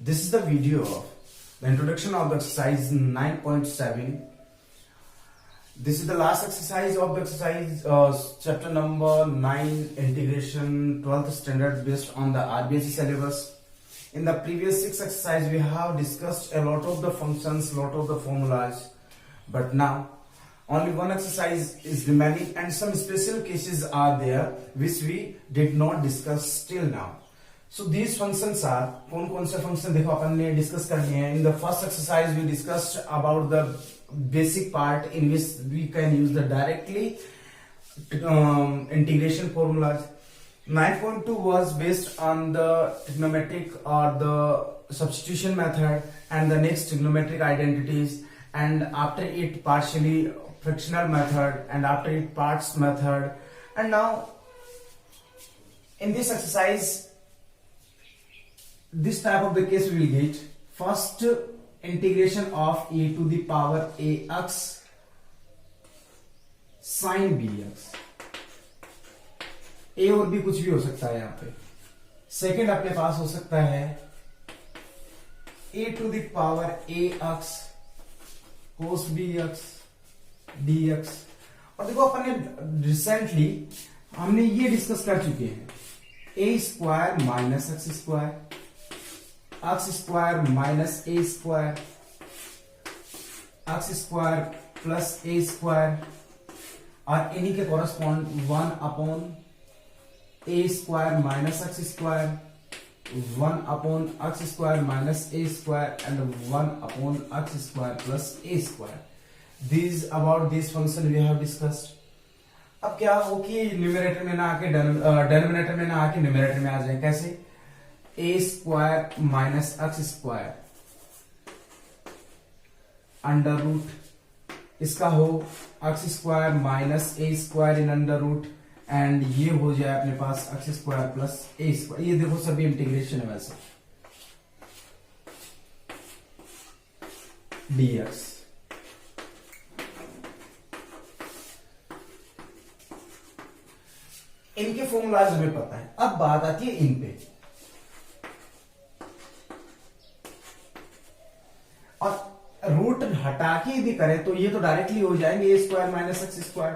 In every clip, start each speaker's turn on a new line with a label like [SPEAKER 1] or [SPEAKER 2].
[SPEAKER 1] This is the video of the introduction of the exercise 9.7. This is the last exercise of the exercise chapter number 9 integration 12th standard based on the RBSc syllabus. In the previous 6 exercises we have discussed a lot of the functions, lot of the formulas, but now only one exercise is remaining and some special cases are there which we did not discuss till now. So these functions are कौन से function देखो अपन ने discuss करनी है. In the first exercise we discussed about the basic part in which we can use the directly integration formulas. 9.2 was based on the trigonometric or the substitution method and the next trigonometric identities, and after it partially fractional method, and after it parts method. And now in this exercise this type of the case we will get first integration of a to the power ax sin bx. ए और भी कुछ भी हो सकता है यहां पे. Second अपने पास हो सकता है a to the power ax cos bx dx. और देखो अपन ने रिसेंटली हमने ये डिस्कस कर चुके हैं a square minus x square, x square minus a square, x square plus A square, और इन्हीं के correspond 1 upon a square minus x square, 1 upon x square minus a square and 1 upon x square plus A square. These about this function we have discussed. अब क्या हो कि numerator में ना आके डिनोमिनेटर में ना आके न्यूमरेटर में आ जाए. कैसे? A square minus x square under root इसका हो x square minus a square in under root, and ये हो जाए अपने पास एक्स स्क्वायर प्लस ए स्क्वायर. ये देखो सभी इंटीग्रेशन है वैसे dx. इनके फॉर्मूलाज हमें पता है. अब बात आती है इन पे, और रूट हटा के यदि करें तो ये तो डायरेक्टली हो जाएंगे a square minus x square,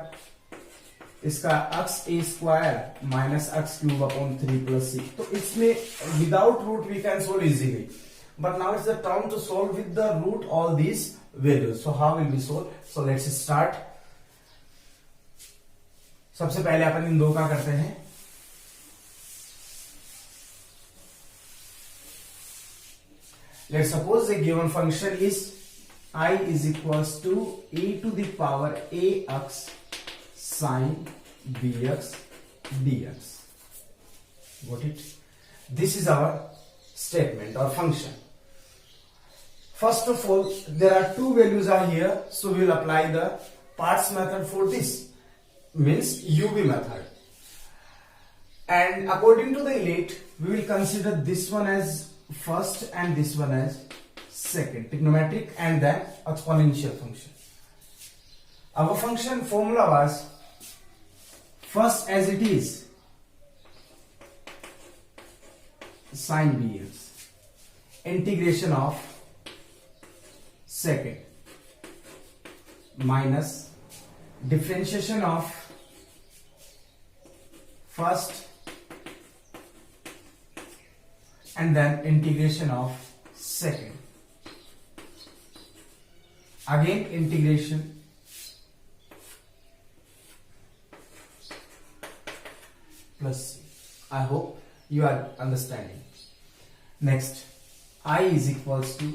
[SPEAKER 1] इसका एक्स ए square minus x cube upon 3 plus c. तो इसमें without root we can solve easily, but now it's the time to solve with the root all these values. So how will be solve? So let's start. सबसे पहले अपन इन दो का करते हैं. Let's suppose the given function is I is equals to e to the power ax sin bx dx. Got it? This is our statement or function. First of all, there are two values are here, so we will apply the parts method for this, means UV method. And according to the elite, we will consider this one as first and this one as second, trigonometric and then exponential function. Our function formula was first as it is sin bx, integration of second minus differentiation of first and then integration of second, again integration plus c. I hope you are understanding. Next, I is equals to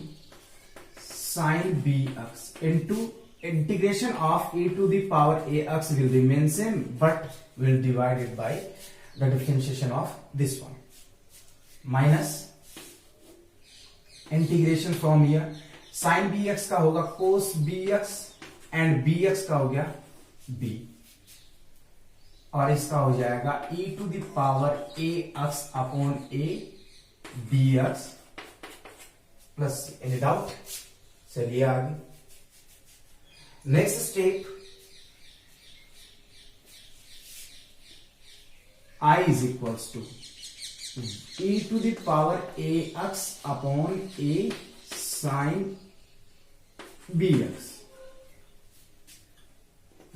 [SPEAKER 1] sin bx into integration of e to the power ax will remain same, but will divide it by the differentiation of this one, minus integration from here sin bx का होगा cos bx and bx का हो गया b, और इसका हो जाएगा e to the power ax upon a dx plus. Any doubt? चलिए आगे. Next step, I is equals to e to the power ax upon a sin bx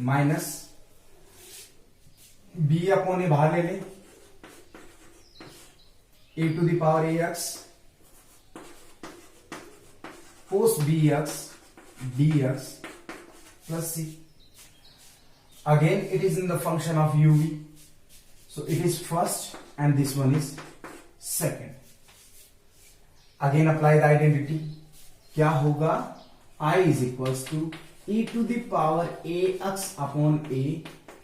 [SPEAKER 1] minus b upon a बाहर ले ले, a to the power ax cos bx dx plus c. Again it is in the function of uv, so it is first and this one is second. Again apply the identity. क्या होगा? I is equals to e to the power ax upon a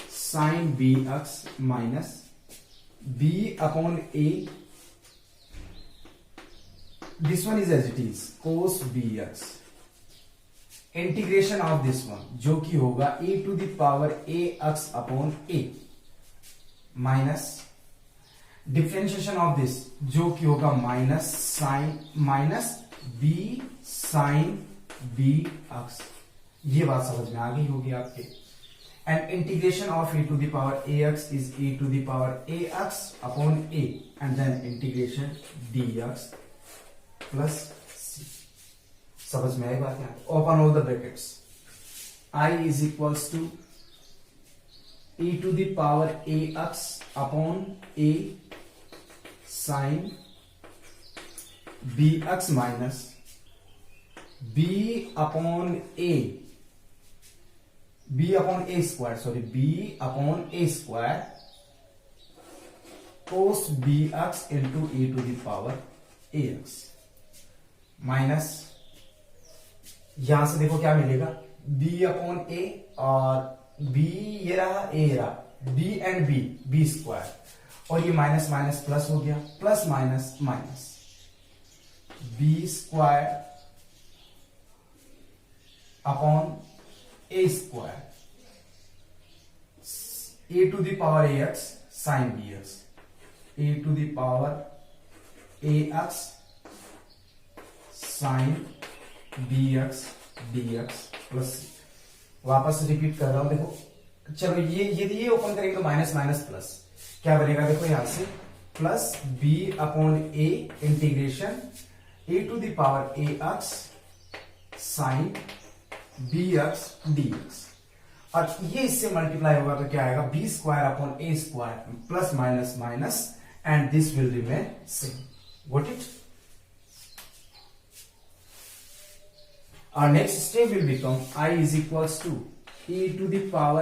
[SPEAKER 1] sin bx minus b upon a, this one is as it is cos bx, integration of this one जो कि होगा e to the power ax upon a minus differentiation of this जो कि होगा minus sine minus b sine b x. ये बात समझ में आ गई होगी आपके. And integration of e to the power ax is e to the power ax upon a and then integration dx plus c. समझ में आई बात? यहाँ open all the brackets. I is equals to e to the power ax upon a sin bx minus b upon a square cos bx into e to the power ax minus यहां से देखो क्या मिलेगा, b upon ए और b ये रहा a रहा, b and b square, और ये माइनस माइनस प्लस हो गया, plus minus minus b square upon a square a to the power ax sine bx, a to the power ax sine bx dx plus. वापस repeat कर रहा हूं देखो. चलो ये ओपन करेंगे तो माइनस माइनस प्लस क्या बनेगा देखो यहां से, plus b upon a integration a to the power ax sine bx dx, और ये इससे मल्टीप्लाई होगा तो क्या आएगा, b square upon a square plus minus minus and this will remain same. Got it? Our next step will become I is equals to e to the power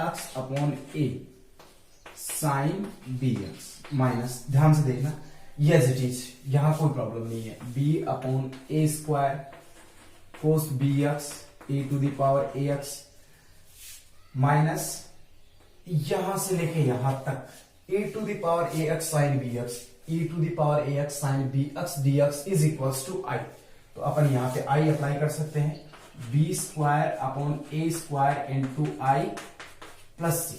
[SPEAKER 1] ax upon a sin bx minus, ध्यान से देखना, yes it is, यहां कोई problem नहीं है, b upon a square cos bx e to the power ax minus यहां से लेके यहां तक e to the power ax sin bx e to the power ax sin bx dx is equals to I. तो अपन यहां पे i apply कर सकते हैं, b square upon a square into I plus C.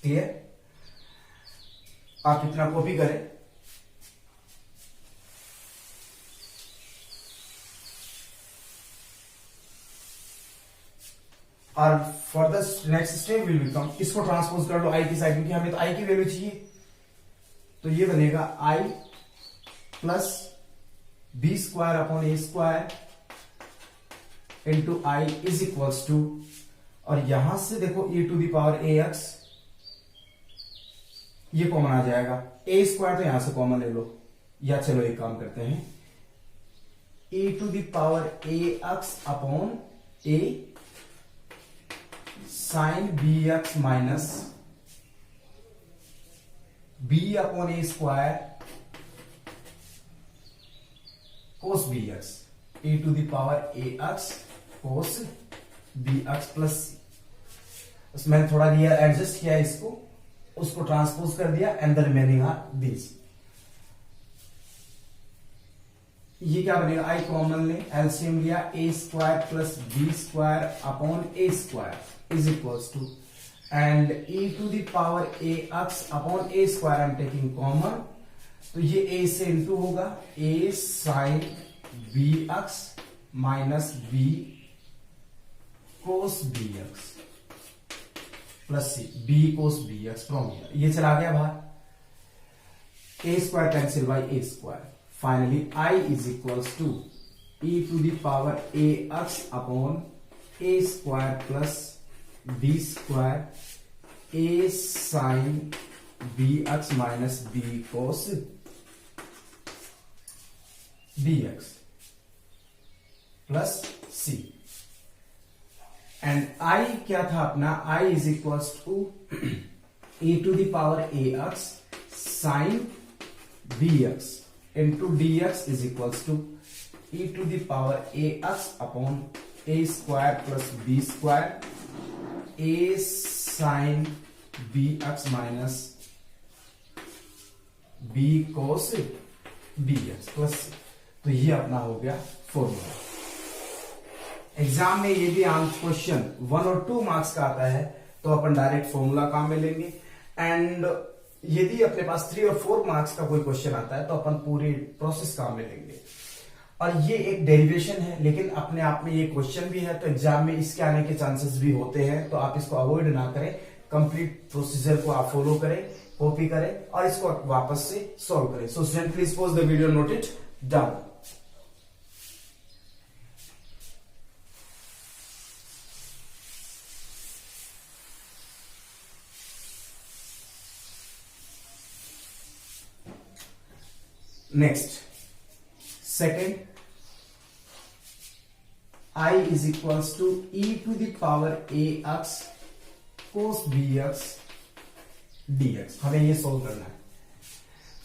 [SPEAKER 1] Clear? आप इतना copy करें. और for the next step will become, इसको ट्रांसपोज कर लो i की साइड में, हमें तो i की वैल्यू चाहिए, तो ये बनेगा i plus b square upon a square into I is equals to, और यहां से देखो e to the power ax ये कॉमन आ जाएगा, a स्क्वायर तो यहां से कॉमन ले लो, या चलो एक काम करते हैं, e to the power ax upon a sine bx minus b upon a square cos bx e to the power ax cos bx plus c. उसमें थोड़ा दिया एडजस्ट किया इसको, उसको ट्रांसपोज कर दिया and the remaining are this. ये क्या बनेगा, आई कॉमन ले, एलसीएम लिया, a square plus b square upon a square is equals to, and e to the power ax upon a square I am taking common, तो ये a से into होगा, a sine bx minus b cos bx plus c, b cos bx from here, ये चला गया बाहर. a square cancel by a square. Finally, I is equals to e to the power ax upon a square plus b square a sin bx minus b cos dx plus c. And i क्या था अपना, i is equals to e to the power ax sin bx into dx is equals to e to the power ax upon a square plus b square a sin bx minus b cos dx plus c. तो ये अपना हो गया formula. Exam में ये भी question 1 और 2 marks का आता है तो अपन डायरेक्ट फॉर्मूला काम में लेंगे. एंड यदि अपने पास 3 और 4 मार्क्स का कोई क्वेश्चन आता है तो अपन पूरी प्रोसेस काम में लेंगे. और ये एक डेरिवेशन है, लेकिन अपने आप में ये क्वेश्चन भी है तो एग्जाम में इसके आने के चांसेस भी होते हैं. तो आप इसको अवॉइड ना करें, कंप्लीट प्रोसीजर को आप फॉलो करें, कॉपी करें और इसको वापस से सॉल्व करें. So student please pause the video, note it down. Next, second, I is equals to e to the power ax cos bx dx. हमें ये सोल्व करना है.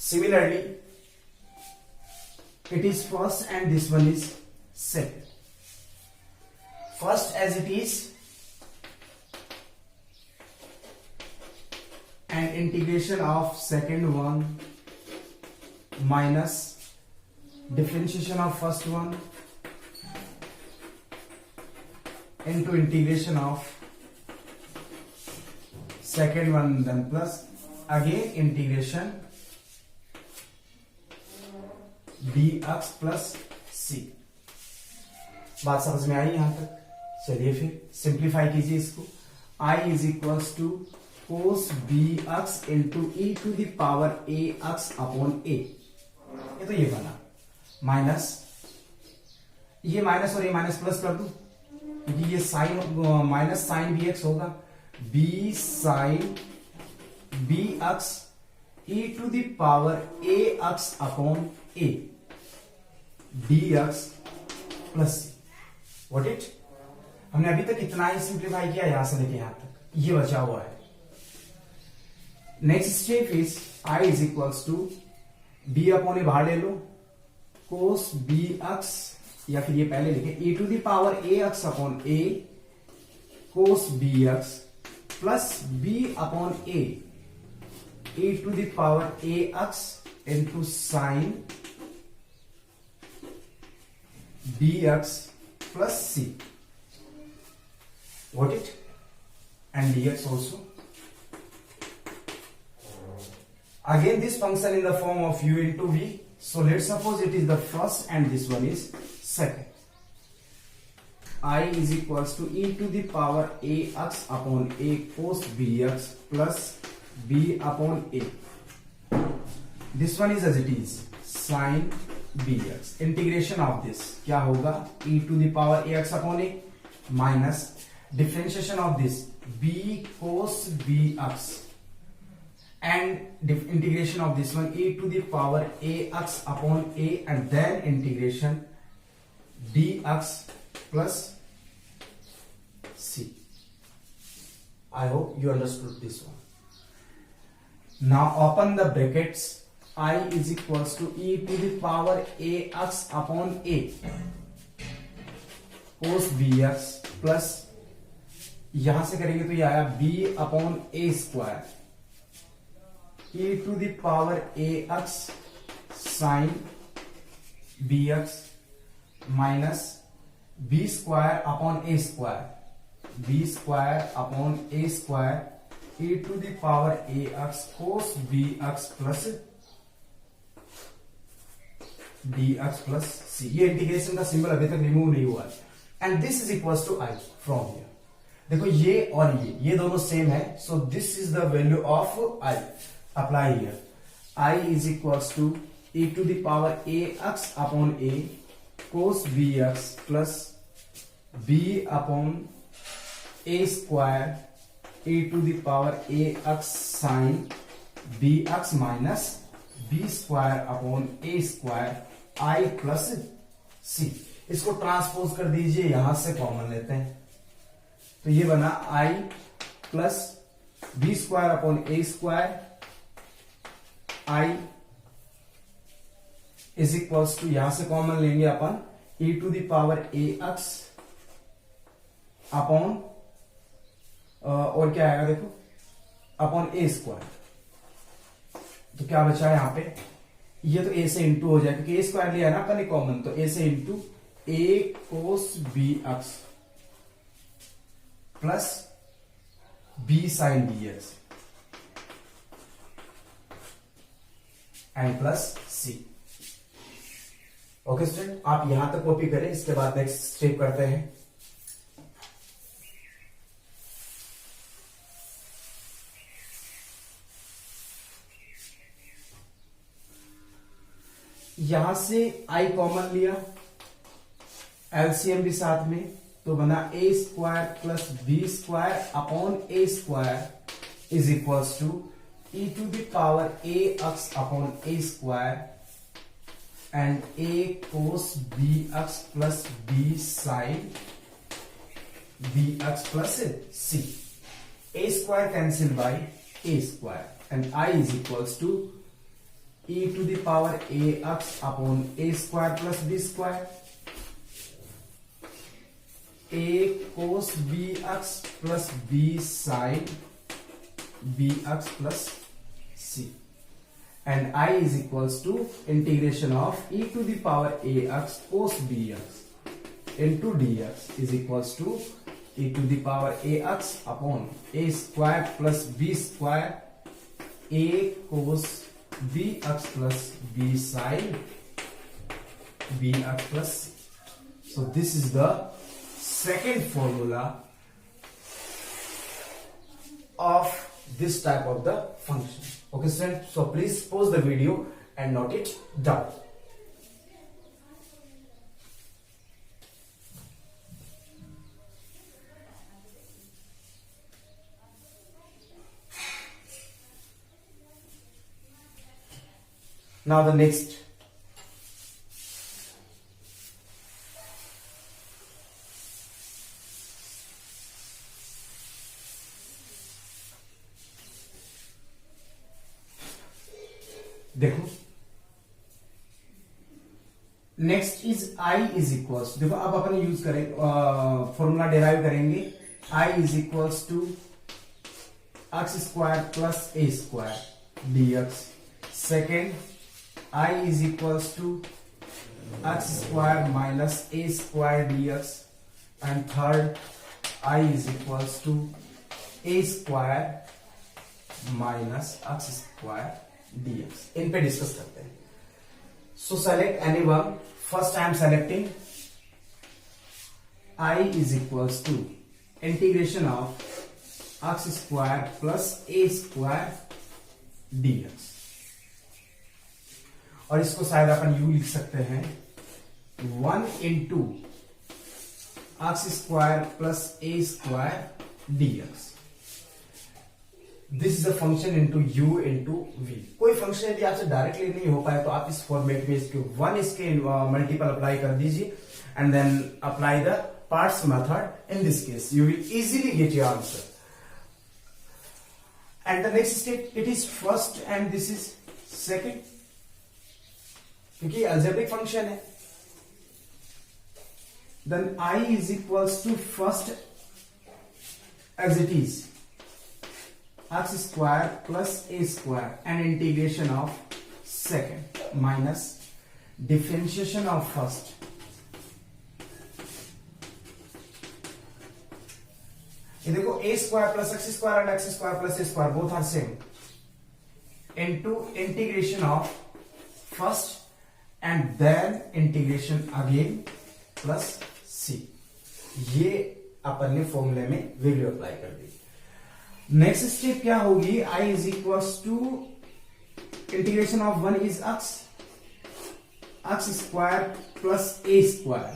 [SPEAKER 1] Similarly, it is first and this one is second. First as it is, and integration of second one minus differentiation of first one into integration of second one, then plus again integration dx plus c. बात समझ में आई यहां तक? चलिए फिर simplify कीजिए इसको. I is equals to cos bx into e to the power ax upon a. ये तो ये बना माइनस, ये माइनस और ये माइनस प्लस कर दूं क्योंकि ये sin minus sin B x होगा. B sin B x e to the power A x upon a d x plus C. What it, हमने अभी तक इतना ही सिंप्लीफाई किया यहां से लेके यहां तक, ये बचा हुआ है. Next step is I is equals to b upon a बाहर ले लो, कोस बी एक्स, या फिर ये पहले लिखे e to the power A x upon A cos B X plus B upon A e to the power A X into sine B X plus C. What it, and dx also. Again this function in the form of u into v. So let's suppose it is the first and this one is second. I is equals to e to the power ax upon a cos bx plus b upon a. This one is as it is sin bx. Integration of this क्या होगा, e to the power ax upon a minus differentiation of this b cos bx and integration of this one e to the power ax upon a and then integration dx plus c. I hope you understood this one. Now open the brackets. I is equals to e to the power ax upon a cos bx plus यहां से करेंगे तो ये आया b upon a square e to the power ax sin bx minus b square upon a square, b square upon a square e to the power ax cos bx plus dx plus c. ये integration का symbol अभी तक remove नहीं हुआ है. And this is equals to i from here. देखो ये और ये दोनों सेम है, so this is the value of i. Apply here. I is equals to e to the power ax upon a cos bx plus b upon a square e to the power ax sin bx minus b square upon a square i plus c। इसको transpose कर दीजिए, यहां से common लेते हैं तो ये बना i plus b square upon a square i is equals to, यहां से कॉमन लेंगे अपन e to the power ax upon और क्या आएगा देखो अपॉन a स्क्वायर। तो क्या बचा है यहां पे, ये तो a से इंटू हो जाए क्योंकि a स्क्वायर लिया है ना अपन ने कॉमन, तो a से into a cos bx plus b sine dx and plus c। Okay student, आप यहां तक कॉपी करें, इसके बाद नेक्स्ट स्टेप करते हैं। यहां से i कॉमन लिया, एलसीएम भी साथ में, तो बना a square plus b square upon a square is equals to e to the power ax upon a square and a cos bx plus b sine bx plus c। a square cancel by a square and i is equals to e to the power ax upon a square plus b square a cos bx plus b sin bx plus c and I is equals to integration of e to the power ax cos bx into dx is equals to e to the power ax upon a square plus b square a cos bx plus b sin bx plus c. So this is the second formula of this type of the function. Okay students, so please pause the video and note it down. Now the next, देखो next is i is equals, देखो अब अपन use करें formula derive करेंगे i is equals to x square plus a square dx। Second I is equals to x square minus a square dx and third I is equals to a square minus x square dx। इन पे discuss करते हैं। So select any one. First I am selecting I is equals to integration of x square plus a square dx और इसको शायद अपन you लिख सकते हैं 1 into X square plus A square DX. This is a function into U into V. कोई function यदि आपसे directly नहीं हो पाए तो आप इस फॉर्मेट में इसके 1 इसके मल्टीपल अप्लाई कर दीजिए and then apply the parts method. In this case you will easily get your answer. And the next step, it is first and this is second, क्योंकि अलजेब्रिक फंक्शन है। Then I is equals to first as it is x square plus a square and integration of second minus differentiation of first ये देखो a square plus x square and x square plus a square both are same into integration of first and then integration again plus c। ये अपन ने फॉर्मूले में value apply कर दी। Next step क्या होगी, i is equals to integration of 1 is x square plus a square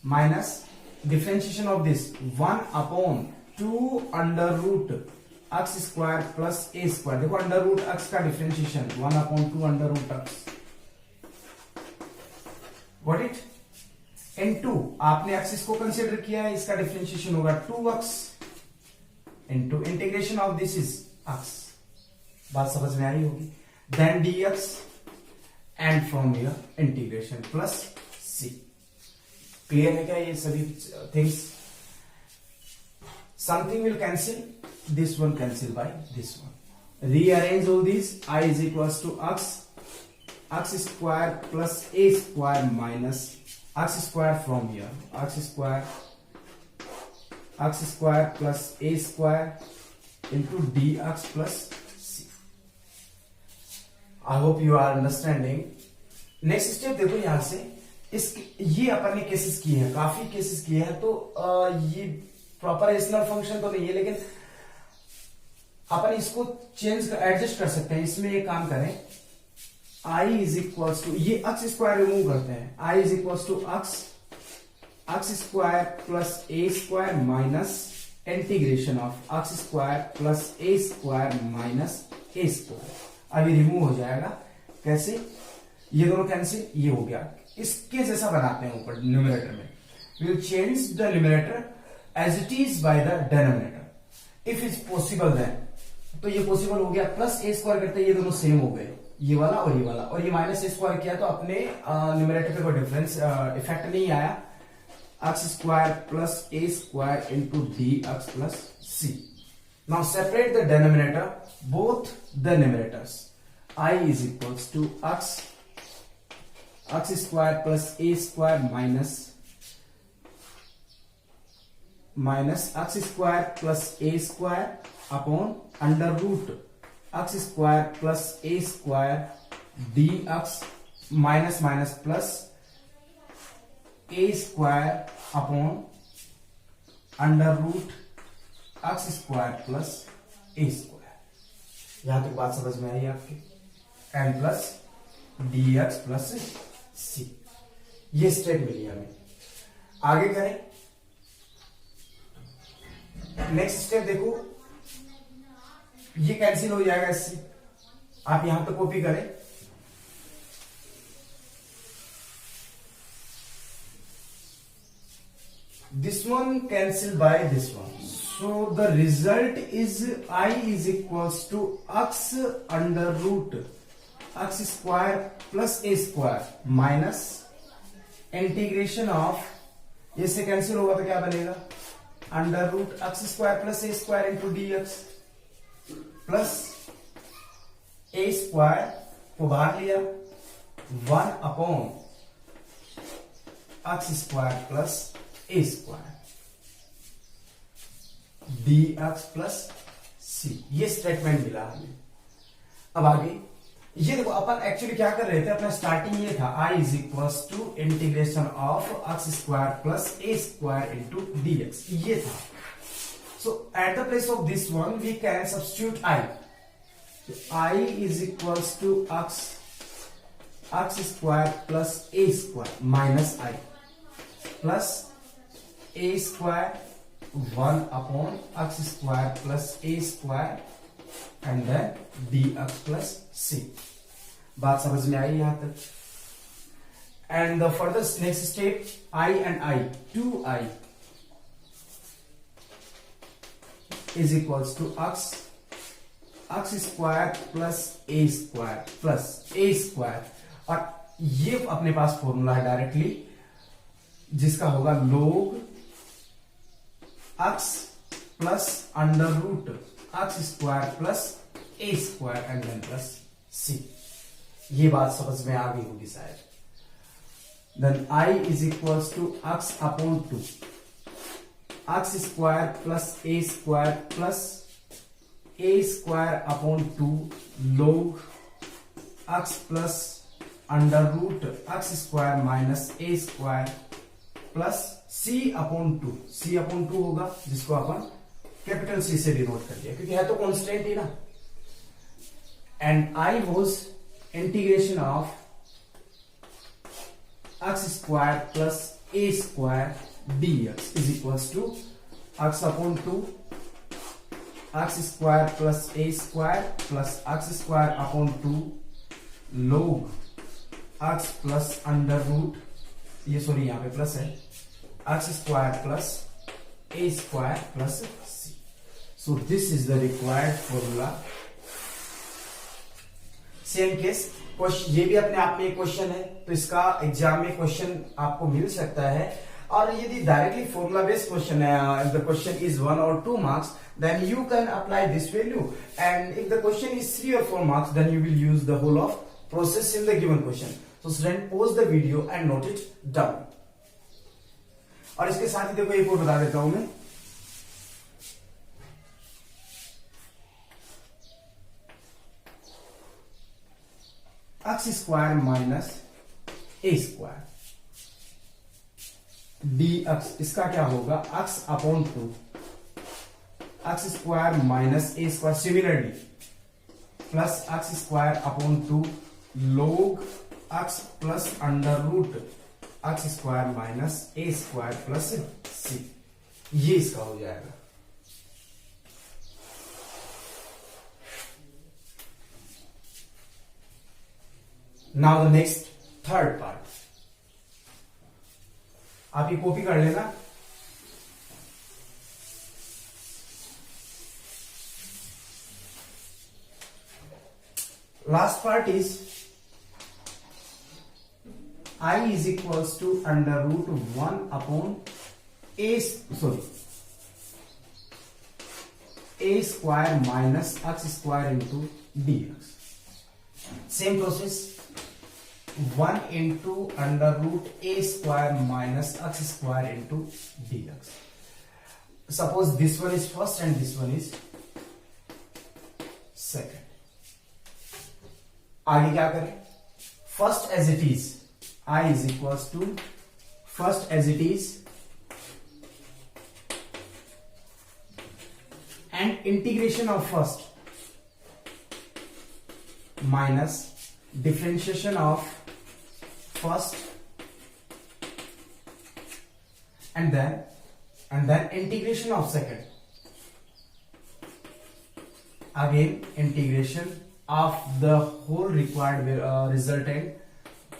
[SPEAKER 1] minus differentiation of this 1 upon 2 under root x square plus a square. देखो under root x का differentiation 1 upon 2 under root x, what it, into आपने x इसको consider किया है, इसका differentiation होगा 2x into integration of this is x। बात समझ में आई होगी। Then dx and from here integration plus c। Clear है क्या ये सभी things? Something will cancel, this one cancel by this one. Rearrange all these. I is equals to x square plus a square minus x square from here. x square plus a square into dx plus c. I hope you are understanding. Next step देखो यहां से ये अपन ने cases किए हैं, काफी cases किए हैं, तो ये प्रॉपर रेशनल फंक्शन तो नहीं है, लेकिन अपन इसको चेंज एडजस्ट कर सकते हैं। इसमें एक काम करें, i इज इक्वल्स टू, ये x स्क्वायर रिमूव करते हैं, i is equals to x square plus a square minus integration of x square plus a square minus a square. अभी रिमूव हो जाएगा। कैसे? ये दोनों कैंसिल, ये हो गया। इसके जैसा बनाते हैं ऊपर न्यूमरेटर में, will change the numerator as it is by the denominator if is possible then. तो ये पॉसिबल हो गया। प्लस ए स्क्वायर करते ये दोनों सेम हो गए, ये वाला और ये वाला, और ये माइनस ए स्क्वायर किया तो अपने न्यूमरेटर पे कोई डिफरेंस इफेक्ट नहीं आया। X square plus A square into D x plus C. Now separate the denominator, both the numerators. I is equals to x square plus A square minus x square plus A square upon under root x square plus A square D x minus minus plus A square upon under root x square plus A square. यहां तक बात समझ में आई आपके? N plus D x plus c, ये step मिली हमें। आगे करें, नेक्स्ट स्टेप देखो, ये कैंसिल हो जाएगा इससे। आप यहां पे कॉपी करें, this one cancel by this one, so the result is I is equals to x under root x square plus a square minus integration of, ये से कैंसिल होगा तो क्या बनेगा, under root x square plus ए square into D x plus ए square को बाहर लिया 1 upon x square plus ए square D x plus c. ये स्टेटमेंट मिला हमें। अब आगे ये देखो, अपन एक्चुअली क्या कर रहे थे, अपना स्टार्टिंग ये था i is equals to integration of x square plus A square into D x, ये था। So at the place of this one we can substitute i। i is equals to x square plus A square minus i plus A square 1 upon x square plus A square and then d x plus c. बात समझ में आई यहां तक? And the further next step, i and i, 2i is equals to x square plus A square, और ये अपने पास formula है डायरेक्टली, जिसका होगा log x plus under root x square plus A square and then plus c. ये बात समझ में आ गई होगी शायद। Then i is equals to x upon 2 x square plus A square upon 2 log x plus under root x square minus a square plus c upon 2 होगा, जिसको अपन कैपिटल C से डिनोट कर दिया, क्योंकि है तो कांस्टेंट ही ना। and I was integration of x square plus a square dx is equals to x upon 2 x square plus a square plus x square upon 2 log x plus under root, ये sorry यहां पे plus है, x square plus a square plus c. So this is the required formula. Same case, ये भी अपने आप में एक क्वेश्चन है, तो इसका एग्जाम में क्वेश्चन आपको मिल सकता है. और यदि डायरेक्टली फॉर्मूला बेस्ड क्वेश्चन है, if the question is 1 or 2 marks, then you can apply this value, and if the question is 3 or 4 marks, then you will use the whole of process in the given question. So student, pause the video and note it down. और इसके साथ ही देखो एक और बता देता हूं मैं, x square minus a square dx, इसका क्या होगा, x upon 2 x square minus a square, similarly plus x square upon 2 log x plus under root x square minus a square plus c, ये इसका हो जाएगा. Now the next third part, आप ये copy कर लेना. Last part is I is equals to under root 1 upon a square minus x square into dx. Same process, 1 into under root a square minus x square into dx. Suppose this one is first and this one is second. आगे क्या करें, first as it is, I is equals to first as it is and integration of first minus differentiation of first and then integration of second, again integration of the whole required resultant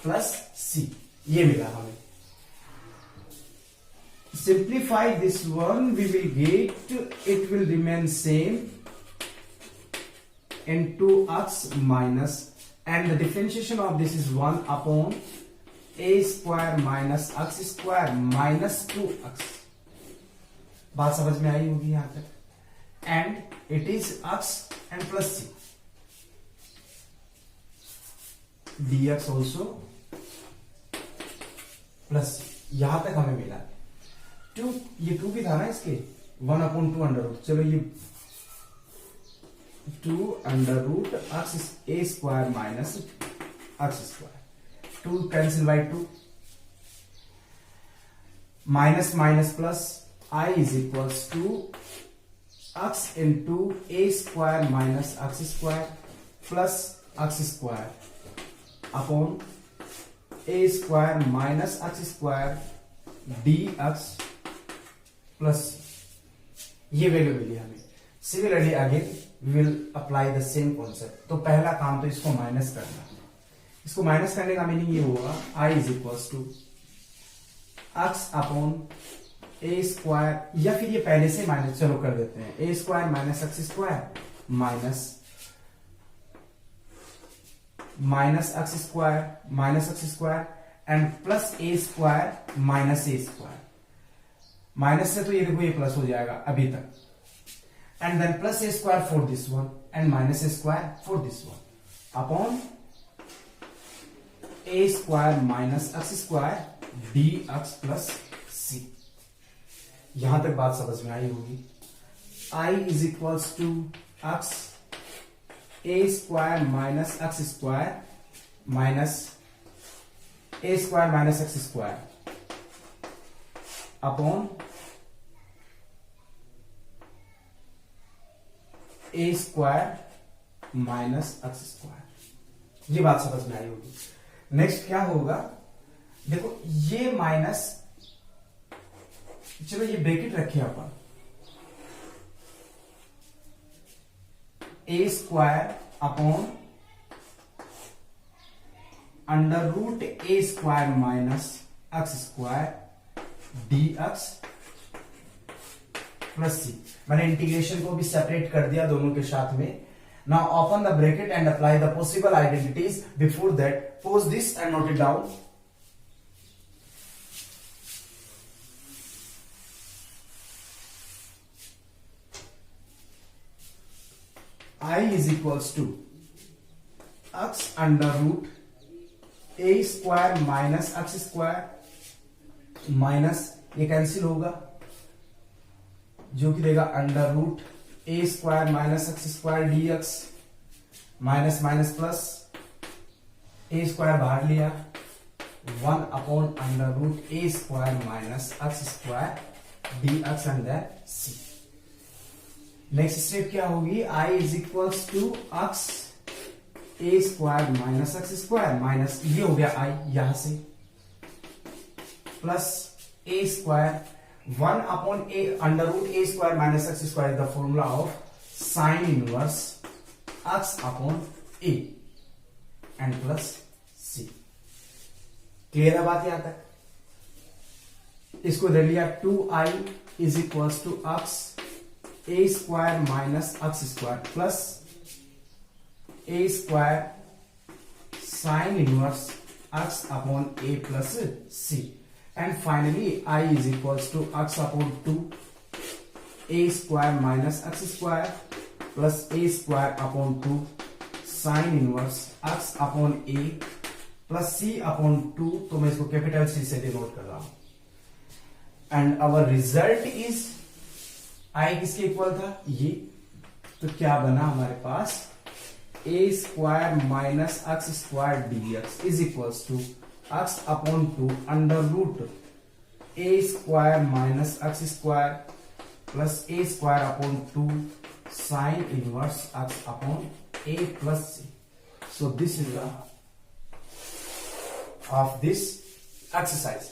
[SPEAKER 1] plus c, ये मिला हमें. Simplify this one, we will get, it will remain same into x minus, and the differentiation of this is 1 upon a square minus x square minus 2x. बात समझ में आई होगी यहां तक, and it is x and plus c, dx also plus c. यहां तक हमें मिला 2, ये 2 भी था ना इसके, 1 upon 2 अंडर रूट, चलो ये 2 under root x a square minus x square, 2 cancel by 2, minus minus plus, I is equals to x into a square minus x square plus x square upon a square minus x square dx plus, ये value मिली हमें. Similarly again we will apply the same concept. तो पहला काम तो इसको minus करना, इसको माइनस करने का मीनिंग ये होगा, I is equals to x upon a square, या फिर ये पहले से माइनस, चलो कर देते हैं, a square minus x square minus x square and plus a square minus a square. Minus से तो ये देखो ये प्लस हो जाएगा अभी तक, and then plus a square for this one and minus a square for this one upon a square minus x square dx plus c. यहां तक बात समझ में आई होगी. I is equals to x a square minus x square minus a square minus x square upon a square minus x square. ये बात समझ में आई होगी। नेक्स्ट क्या होगा, देखो ये माइनस, चलो ये ब्रैकेट रखे अपन, a square upon under root A square minus x square D x plus c. मैंने इंटीग्रेशन को भी सेपरेट कर दिया दोनों के साथ में। Now open the bracket and apply the possible identities. Before that pose this and note it down. I is equals to x under root a square minus x square minus ये cancel होगा, जो कि देगा under root ए square minus x square D x minus minus plus ए square बाहर लिया 1 upon under root A square minus x square D x and then C. Next step क्या होगी, i is equals to X A square minus x square minus ये हो गया i यहां से plus A square 1 upon A under root A square minus x square is the formula of sine inverse x upon A and plus C. Clear है बात यहां तक? इसको दे लिया 2i is equals to X A square minus x square plus A square sine inverse x upon A plus C and finally i is equals to x upon 2 A square minus x square plus A square upon 2 sign inverse x upon A plus C upon 2। तो मैं इसको capital C से denote कर रहा हूं and our result is I किसके equal था ये, तो क्या बना हमारे पास a square minus x square D x is equals to x upon 2 under root A square minus x square plus A square upon 2 sign inverse x upon A plus c. So this is the of this exercise.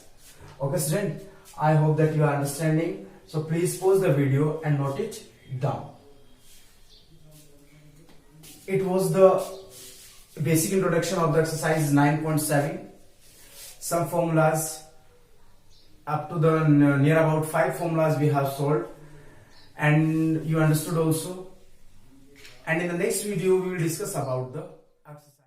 [SPEAKER 1] Okay student, I hope that you are understanding. So please pause the video and note it down. It was the basic introduction of the exercise 9.7. Some formulas up to the near about 5 formulas we have solved and you understood also. And in the next video we will discuss about the exercise.